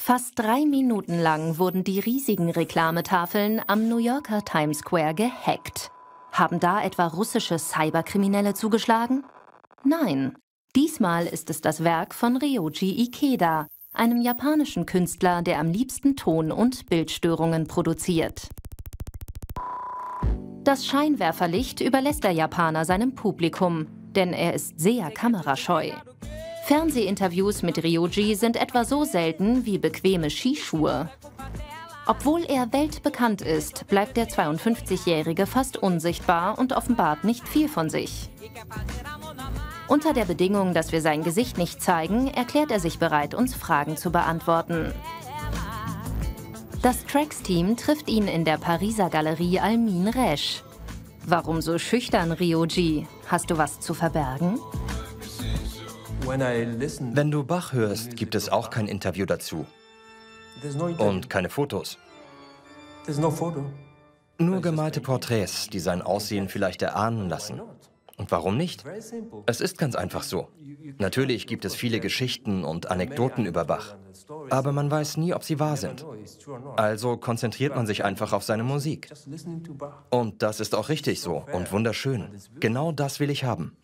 Fast 3 Minuten lang wurden die riesigen Reklametafeln am New Yorker Times Square gehackt. Haben da etwa russische Cyberkriminelle zugeschlagen? Nein, diesmal ist es das Werk von Ryoji Ikeda, einem japanischen Künstler, der am liebsten Ton- und Bildstörungen produziert. Das Scheinwerferlicht überlässt der Japaner seinem Publikum, denn er ist sehr kamerascheu. Fernsehinterviews mit Ryoji sind etwa so selten wie bequeme Skischuhe. Obwohl er weltbekannt ist, bleibt der 52-Jährige fast unsichtbar und offenbart nicht viel von sich. Unter der Bedingung, dass wir sein Gesicht nicht zeigen, erklärt er sich bereit, uns Fragen zu beantworten. Das Tracks-Team trifft ihn in der Pariser Galerie Almin Resch. Warum so schüchtern, Ryoji? Hast du was zu verbergen? Wenn du Bach hörst, gibt es auch kein Interview dazu. Und keine Fotos. Nur gemalte Porträts, die sein Aussehen vielleicht erahnen lassen. Und warum nicht? Es ist ganz einfach so. Natürlich gibt es viele Geschichten und Anekdoten über Bach. Aber man weiß nie, ob sie wahr sind. Also konzentriert man sich einfach auf seine Musik. Und das ist auch richtig so und wunderschön. Genau das will ich haben.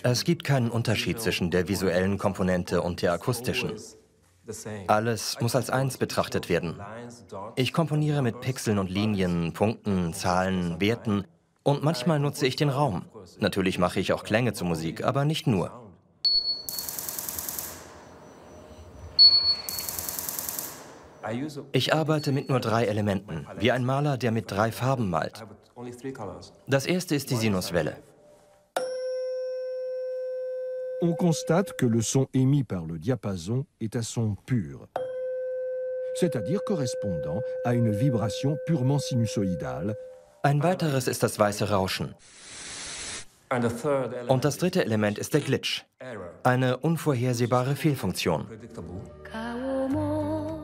Es gibt keinen Unterschied zwischen der visuellen Komponente und der akustischen. Alles muss als eins betrachtet werden. Ich komponiere mit Pixeln und Linien, Punkten, Zahlen, Werten und manchmal nutze ich den Raum. Natürlich mache ich auch Klänge zur Musik, aber nicht nur. Ich arbeite mit nur 3 Elementen, wie ein Maler, der mit 3 Farben malt. Das erste ist die Sinuswelle. On constate que le son émis par le diapason est un son pur, c'est-à-dire correspondant à une vibration purement sinusoïdale. Ein weiteres ist das weiße Rauschen. Und das dritte Element ist der Glitch, eine unvorhersehbare Fehlfunktion.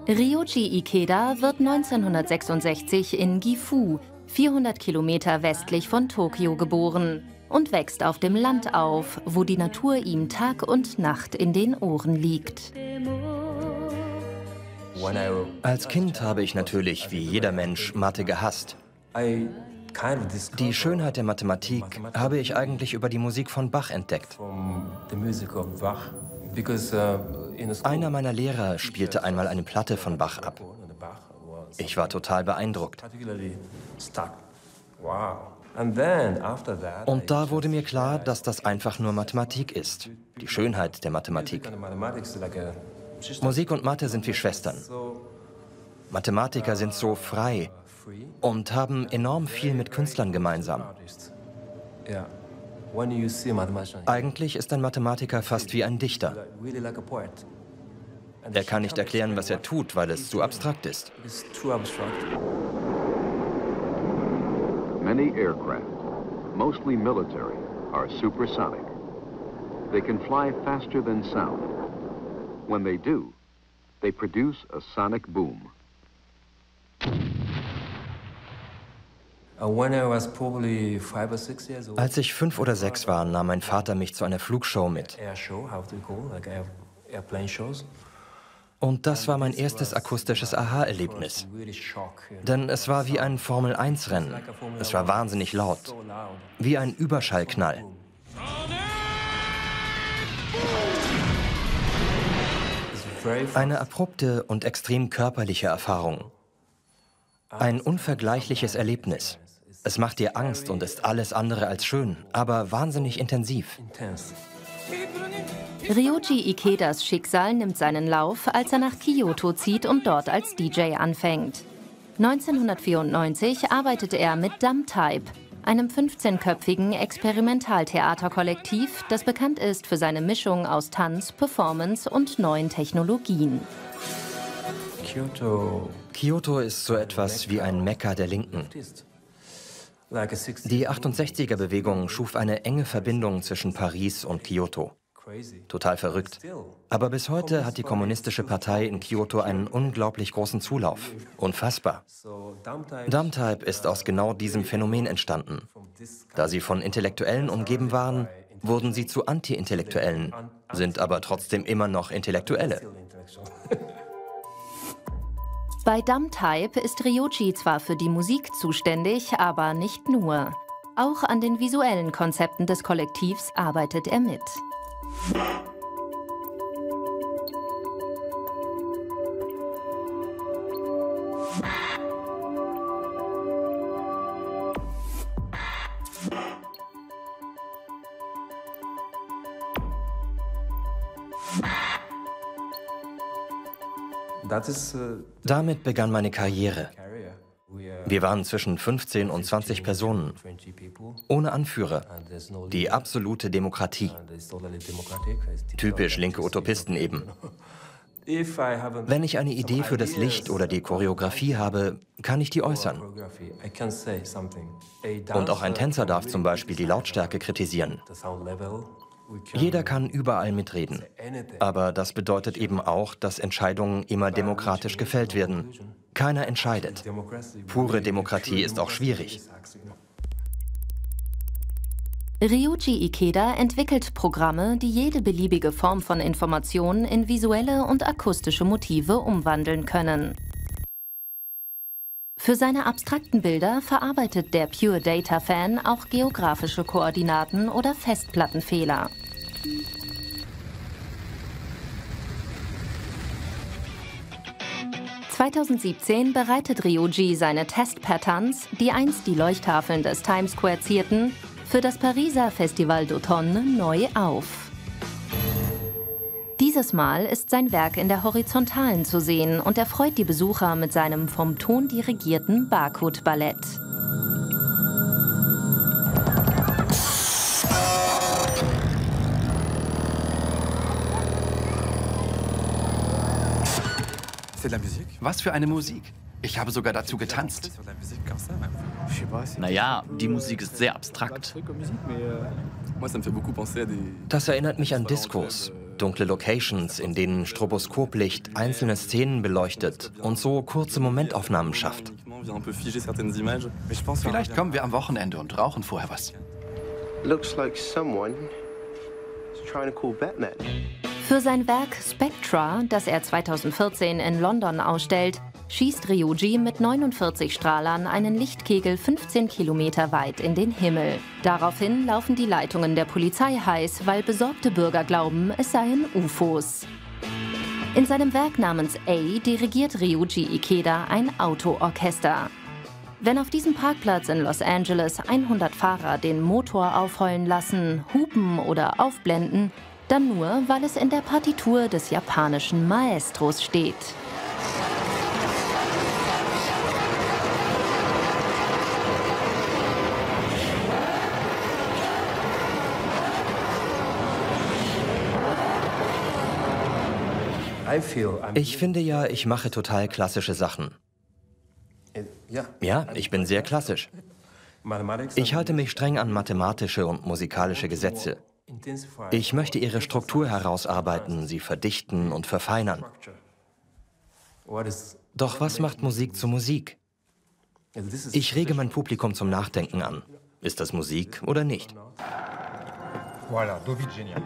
Ryoji Ikeda wird 1966 in Gifu, 400 Kilometer westlich von Tokio, geboren und wächst auf dem Land auf, wo die Natur ihm Tag und Nacht in den Ohren liegt. Als Kind habe ich natürlich, wie jeder Mensch, Mathe gehasst. Die Schönheit der Mathematik habe ich eigentlich über die Musik von Bach entdeckt. Einer meiner Lehrer spielte einmal eine Platte von Bach ab. Ich war total beeindruckt. Und da wurde mir klar, dass das einfach nur Mathematik ist. Die Schönheit der Mathematik. Musik und Mathe sind wie Schwestern. Mathematiker sind so frei und haben enorm viel mit Künstlern gemeinsam. Eigentlich ist ein Mathematiker fast wie ein Dichter. Er kann nicht erklären, was er tut, weil es zu abstrakt ist. Many aircraft, mostly military, are supersonic. They can fly faster than sound. When they do, they produce a sonic boom. Als ich 5 oder 6 war, nahm mein Vater mich zu einer Flugshow mit. Und das war mein erstes akustisches Aha-Erlebnis. Denn es war wie ein Formel-1-Rennen. Es war wahnsinnig laut. Wie ein Überschallknall. Eine abrupte und extrem körperliche Erfahrung. Ein unvergleichliches Erlebnis. Es macht dir Angst und ist alles andere als schön, aber wahnsinnig intensiv. Ryoji Ikedas Schicksal nimmt seinen Lauf, als er nach Kyoto zieht und dort als DJ anfängt. 1994 arbeitete er mit Dumb-Type, einem 15-köpfigen Experimentaltheaterkollektiv, das bekannt ist für seine Mischung aus Tanz, Performance und neuen Technologien. Kyoto ist so etwas wie ein Mekka der Linken. Die 68er-Bewegung schuf eine enge Verbindung zwischen Paris und Kyoto. Total verrückt. Aber bis heute hat die Kommunistische Partei in Kyoto einen unglaublich großen Zulauf. Unfassbar. Dumtype ist aus genau diesem Phänomen entstanden. Da sie von Intellektuellen umgeben waren, wurden sie zu Anti-Intellektuellen, sind aber trotzdem immer noch Intellektuelle. Bei Dumtype ist Ryoji zwar für die Musik zuständig, aber nicht nur. Auch an den visuellen Konzepten des Kollektivs arbeitet er mit. Damit begann meine Karriere. Wir waren zwischen 15 und 20 Personen, ohne Anführer. Die absolute Demokratie. Typisch linke Utopisten eben. Wenn ich eine Idee für das Licht oder die Choreografie habe, kann ich die äußern. Und auch ein Tänzer darf zum Beispiel die Lautstärke kritisieren. Jeder kann überall mitreden. Aber das bedeutet eben auch, dass Entscheidungen immer demokratisch gefällt werden. Keiner entscheidet. Pure Demokratie ist auch schwierig. Ryuji Ikeda entwickelt Programme, die jede beliebige Form von Information in visuelle und akustische Motive umwandeln können. Für seine abstrakten Bilder verarbeitet der Pure Data Fan auch geografische Koordinaten oder Festplattenfehler. (2017) bereitet Ryuji seine Testpatterns, die einst die Leuchttafeln des Times Square zierten, für das Pariser Festival d'Automne neu auf. Dieses Mal ist sein Werk in der Horizontalen zu sehen und erfreut die Besucher mit seinem vom Ton dirigierten Barcode-Ballett. Was für eine Musik. Ich habe sogar dazu getanzt. Naja, die Musik ist sehr abstrakt. Das erinnert mich an Diskos. Dunkle Locations, in denen Stroboskoplicht einzelne Szenen beleuchtet und so kurze Momentaufnahmen schafft. Vielleicht kommen wir am Wochenende und rauchen vorher was. Für sein Werk Spectra, das er 2014 in London ausstellt, schießt Ryuji mit 49 Strahlern einen Lichtkegel 15 Kilometer weit in den Himmel. Daraufhin laufen die Leitungen der Polizei heiß, weil besorgte Bürger glauben, es seien UFOs. In seinem Werk namens A dirigiert Ryuji Ikeda ein Autoorchester. Wenn auf diesem Parkplatz in Los Angeles 100 Fahrer den Motor aufheulen lassen, hupen oder aufblenden, dann nur, weil es in der Partitur des japanischen Maestros steht. Ich finde ja, ich mache total klassische Sachen. Ja, ich bin sehr klassisch. Ich halte mich streng an mathematische und musikalische Gesetze. Ich möchte ihre Struktur herausarbeiten, sie verdichten und verfeinern. Doch was macht Musik zu Musik? Ich rege mein Publikum zum Nachdenken an. Ist das Musik oder nicht? Voilà, David, génial.